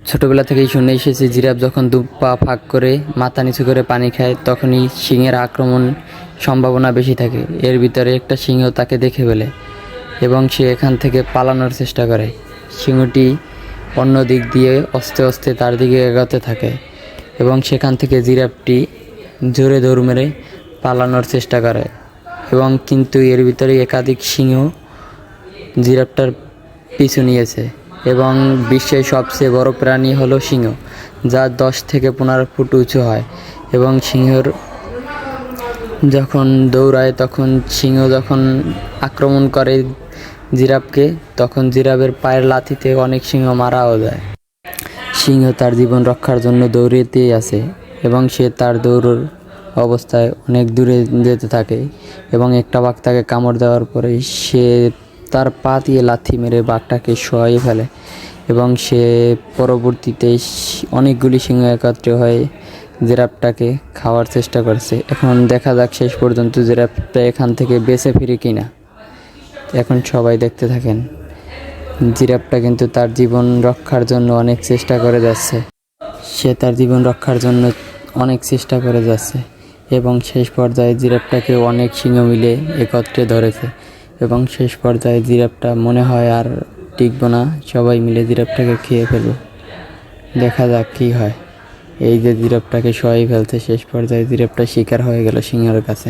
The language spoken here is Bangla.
ছোটবেলা থেকেই শুনে এসেছি জিরাফ যখন দু পা ফাঁক করে মাথা নিচু করে পানি খায় তখনই সিংহের আক্রমণ সম্ভাবনা বেশি থাকে। এর ভিতরে একটা সিংহ তাকে দেখে ফেলে এবং সে এখান থেকে পালানোর চেষ্টা করে। সিংহটি অন্য দিক দিয়ে আস্তে আস্তে তার দিকে এগোতে থাকে এবং সেখান থেকে জিরাফটি জোরে দৌড় মেরে পালানোর চেষ্টা করে এবং কিন্তু এর ভিতরে একাধিক সিংহ জিরাফটার পিছু নিয়েছে এবং বিশ্বের সবচেয়ে বড় প্রাণী হলো সিংহ, যা 10 থেকে 15 ফুট উঁচু হয় এবং সিংহর যখন দৌড়ায় তখন সিংহ যখন আক্রমণ করে জিরাফকে তখন জিরাফের পায়ের লাথিতে অনেক সিংহ মারাও যায়। সিংহ তার জীবন রক্ষার জন্য দৌড়েতেই আছে এবং সে তার দৌড়ের অবস্থায় অনেক দূরে যেতে থাকে এবং একটা বাঘ তাকে কামড় দেওয়ার পরে সে তার পা দিয়ে লাথি মেরে বাঘটাকে শোয়াই ফেলে এবং সে পরবর্তীতে অনেকগুলি সিংহ একত্রে হয়ে জিরাফটাকে খাওয়ার চেষ্টা করছে। এখন দেখা যাক শেষ পর্যন্ত জিরাফটা এখান থেকে বেঁচে ফিরে কিনা। এখন সবাই দেখতে থাকেন। জিরাফটা কিন্তু তার জীবন রক্ষার জন্য অনেক চেষ্টা করে যাচ্ছে। সে তার জীবন রক্ষার জন্য অনেক চেষ্টা করে যাচ্ছে এবং শেষ পর্যায়ে জিরাফটাকে অনেক সিংহ মিলে একত্রে ধরেছে এবং শেষ পর্যায়ে জিরাফটা মনে হয় আর টিকবো না, সবাই মিলে জিরাফটাকে খেয়ে ফেলবে। দেখা যাক কী হয়। এই যে জিরাফটাকে শোয়াই ফেলছে, শেষ পর্যায়ে জিরাফটা শিকার হয়ে গেল সিংহের কাছে।